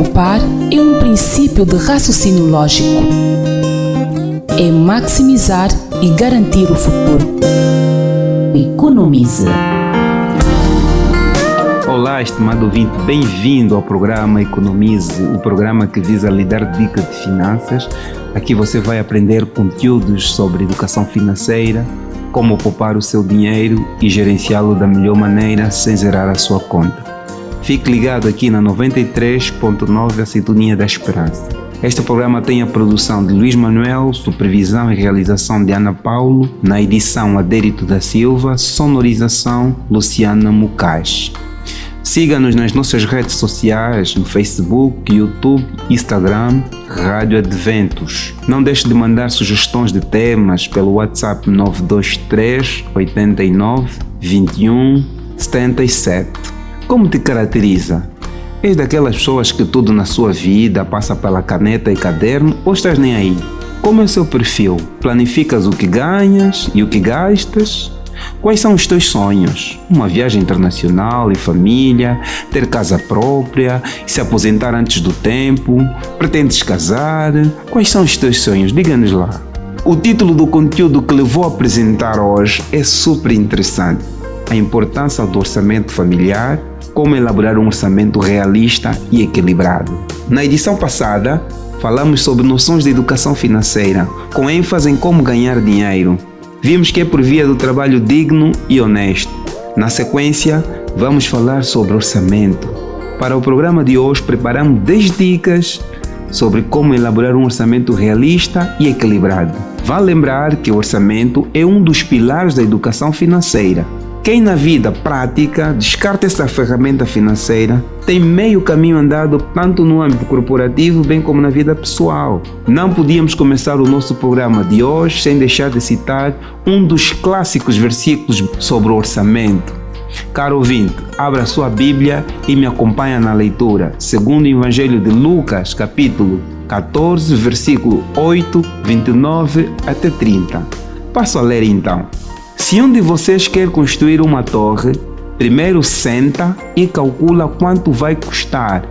Poupar é um princípio de raciocínio lógico. É maximizar e garantir o futuro. Economize. Olá, estimado ouvinte, bem-vindo ao programa Economize, o programa que visa lhe dar dicas de finanças. Aqui você vai aprender conteúdos sobre educação financeira, como poupar o seu dinheiro e gerenciá-lo da melhor maneira sem zerar a sua conta. Fique ligado aqui na 93.9, a Sintonia da Esperança. Este programa tem a produção de Luís Manuel, supervisão e realização de Ana Paulo, na edição Adérito da Silva, sonorização Luciana Mucais. Siga-nos nas nossas redes sociais, no Facebook, YouTube, Instagram, Rádio Adventos. Não deixe de mandar sugestões de temas pelo WhatsApp 923 89 21 77. Como te caracteriza? És daquelas pessoas que tudo na sua vida passa pela caneta e caderno ou estás nem aí? Como é o seu perfil? Planificas o que ganhas e o que gastas? Quais são os teus sonhos? Uma viagem internacional e família, ter casa própria, se aposentar antes do tempo, pretendes casar? Quais são os teus sonhos? Diga-nos lá. O título do conteúdo que lhe vou apresentar hoje é super interessante. A importância do orçamento familiar, como elaborar um orçamento realista e equilibrado. Na edição passada, falamos sobre noções de educação financeira, com ênfase em como ganhar dinheiro. Vimos que é por via do trabalho digno e honesto. Na sequência, vamos falar sobre orçamento. Para o programa de hoje, preparamos 10 dicas sobre como elaborar um orçamento realista e equilibrado. Vale lembrar que o orçamento é um dos pilares da educação financeira. Quem na vida prática descarta essa ferramenta financeira tem meio caminho andado tanto no âmbito corporativo bem como na vida pessoal. Não podíamos começar o nosso programa de hoje sem deixar de citar um dos clássicos versículos sobre o orçamento. Caro ouvinte, abra sua Bíblia e me acompanha na leitura, segundo o Evangelho de Lucas, capítulo 14, versículo 8, 29 até 30. Passo a ler então. Se um de vocês quer construir uma torre, primeiro senta e calcula quanto vai custar.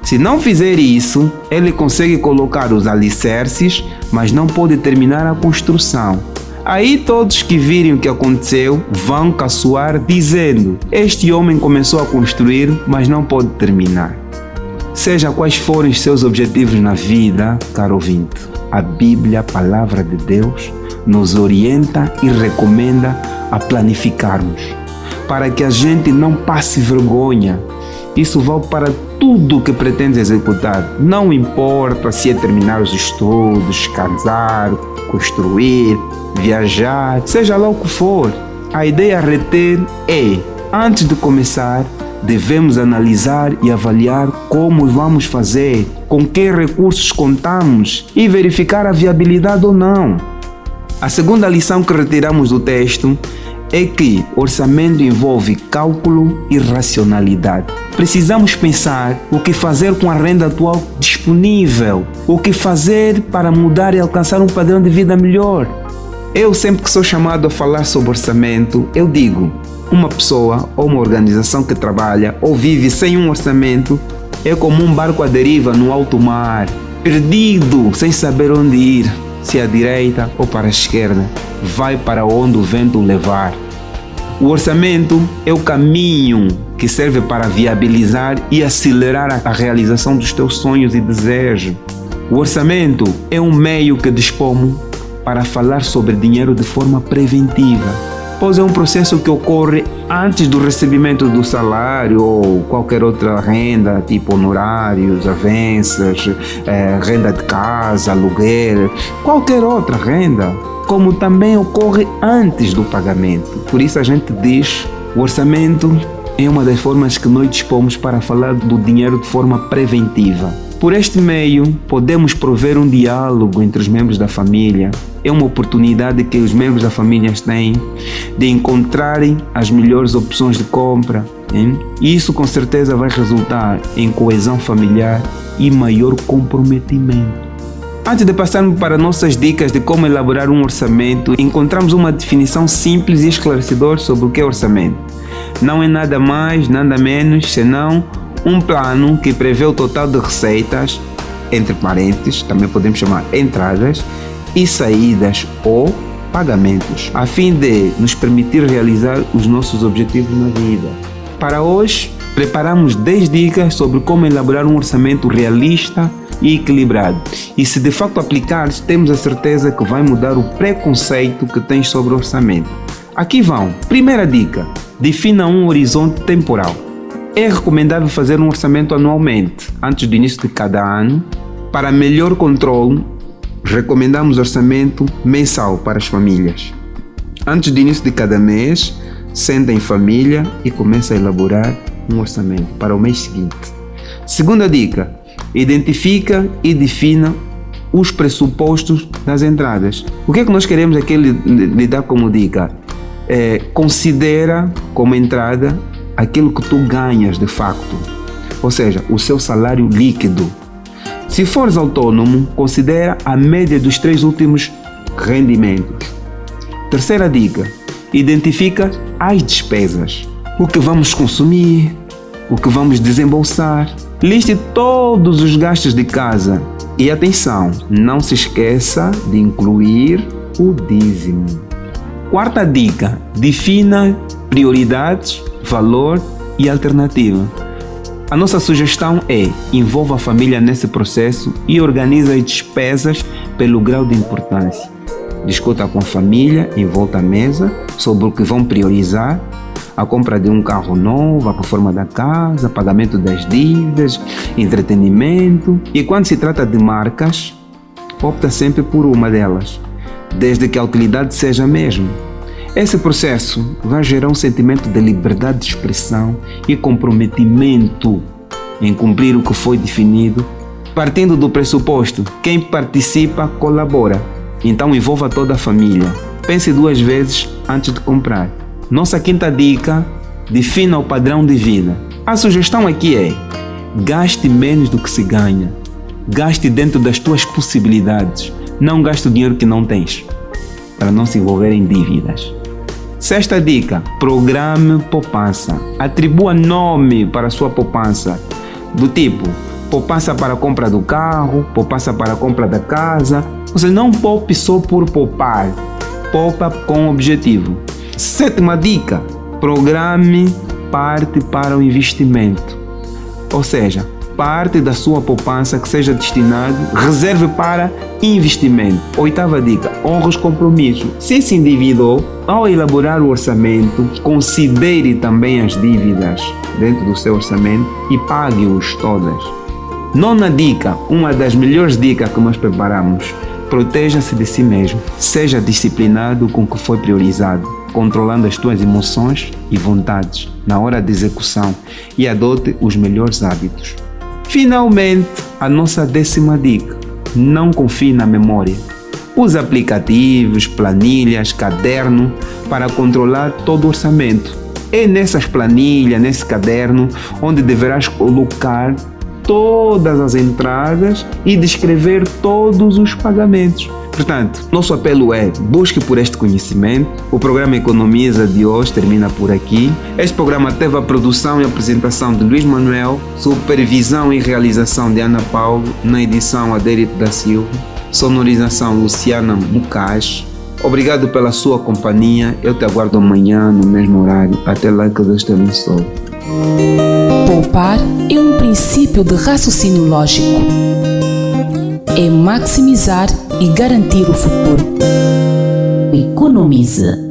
Se não fizer isso, ele consegue colocar os alicerces, mas não pode terminar a construção. Aí todos que virem o que aconteceu vão caçoar dizendo: este homem começou a construir, mas não pode terminar. Seja quais forem os seus objetivos na vida, caro ouvinte, a Bíblia, a Palavra de Deus, nos orienta e recomenda a planificarmos, para que a gente não passe vergonha. Isso vale para tudo que pretende executar. Não importa se é terminar os estudos, casar, construir, viajar, seja lá o que for. A ideia a reter é, antes de começar, devemos analisar e avaliar como vamos fazer, com que recursos contamos e verificar a viabilidade ou não. A segunda lição que retiramos do texto é que orçamento envolve cálculo e racionalidade. Precisamos pensar o que fazer com a renda atual disponível, o que fazer para mudar e alcançar um padrão de vida melhor. Eu sempre que sou chamado a falar sobre orçamento, eu digo, uma pessoa ou uma organização que trabalha ou vive sem um orçamento é como um barco à deriva no alto mar, perdido, sem saber onde ir. Se à direita ou para a esquerda, vai para onde o vento o levar. O orçamento é o caminho que serve para viabilizar e acelerar a realização dos teus sonhos e desejos. O orçamento é um meio que dispomos para falar sobre dinheiro de forma preventiva, pois é um processo que ocorre antes do recebimento do salário ou qualquer outra renda, tipo honorários, avanças, renda de casa, aluguel, qualquer outra renda, como também ocorre antes do pagamento. Por isso a gente diz, o orçamento é uma das formas que nós dispomos para falar do dinheiro de forma preventiva. Por este meio, podemos prover um diálogo entre os membros da família. É uma oportunidade que os membros da família têm de encontrarem as melhores opções de compra. E isso com certeza vai resultar em coesão familiar e maior comprometimento. Antes de passarmos para nossas dicas de como elaborar um orçamento, encontramos uma definição simples e esclarecedora sobre o que é orçamento. Não é nada mais, nada menos, senão um plano que prevê o total de receitas, entre parênteses, também podemos chamar entradas, e saídas ou pagamentos, a fim de nos permitir realizar os nossos objetivos na vida. Para hoje, preparamos 10 dicas sobre como elaborar um orçamento realista e equilibrado. E se de facto aplicares, temos a certeza que vai mudar o preconceito que tens sobre o orçamento. Aqui vão. Primeira dica: defina um horizonte temporal. É recomendável fazer um orçamento anualmente, antes do início de cada ano. Para melhor controle, recomendamos orçamento mensal para as famílias. Antes do início de cada mês, senta em família e começa a elaborar um orçamento para o mês seguinte. Segunda dica: identifica e defina os pressupostos das entradas. O que é que nós queremos aqui lhe dar como dica? Considera como entrada aquilo que tu ganhas de facto, ou seja, o seu salário líquido. Se fores autônomo, considera a média dos 3 últimos rendimentos. Terceira dica: identifica as despesas. O que vamos consumir, o que vamos desembolsar. Liste todos os gastos de casa. E atenção, não se esqueça de incluir o dízimo. Quarta dica: defina prioridades, valor e alternativa. A nossa sugestão é: envolva a família nesse processo e organize as despesas pelo grau de importância. Discuta com a família em volta à mesa sobre o que vão priorizar: a compra de um carro novo, a reforma da casa, pagamento das dívidas, entretenimento. E quando se trata de marcas, opta sempre por uma delas, desde que a utilidade seja a mesma. Esse processo vai gerar um sentimento de liberdade de expressão e comprometimento em cumprir o que foi definido, partindo do pressuposto: quem participa colabora. Então envolva toda a família. Pense 2 vezes antes de comprar. Nossa quinta dica: defina o padrão de vida. A sugestão aqui é: gaste menos do que se ganha. Gaste dentro das tuas possibilidades. Não gaste o dinheiro que não tens, para não se envolver em dívidas. Sexta dica: programe poupança. Atribua nome para a sua poupança, do tipo poupança para a compra do carro, poupança para a compra da casa. Você não poupe só por poupar, poupa com objetivo. Sétima dica: programe parte para o investimento, ou seja, parte da sua poupança que seja destinado, reserve para investimento. Oitava dica: honre os compromissos. Se se endividou, ao elaborar o orçamento, considere também as dívidas dentro do seu orçamento e pague-os todas. Nona dica, uma das melhores dicas que nós preparamos: proteja-se de si mesmo. Seja disciplinado com o que foi priorizado, controlando as tuas emoções e vontades na hora de execução, e adote os melhores hábitos. Finalmente, a nossa 10ª dica: não confie na memória. Use aplicativos, planilhas, caderno para controlar todo o orçamento. É nessas planilhas, nesse caderno, onde deverás colocar todas as entradas e descrever todos os pagamentos. Portanto, nosso apelo é: busque por este conhecimento. O programa Economiza de hoje termina por aqui. Este programa teve a produção e apresentação de Luiz Manuel, supervisão e realização de Ana Paulo, na edição Adérito da Silva, sonorização Luciana Mucaz. Obrigado pela sua companhia. Eu te aguardo amanhã no mesmo horário. Até lá, que Deus te abençoe. Poupar é um princípio de raciocínio lógico. É maximizar e garantir o futuro. Economize.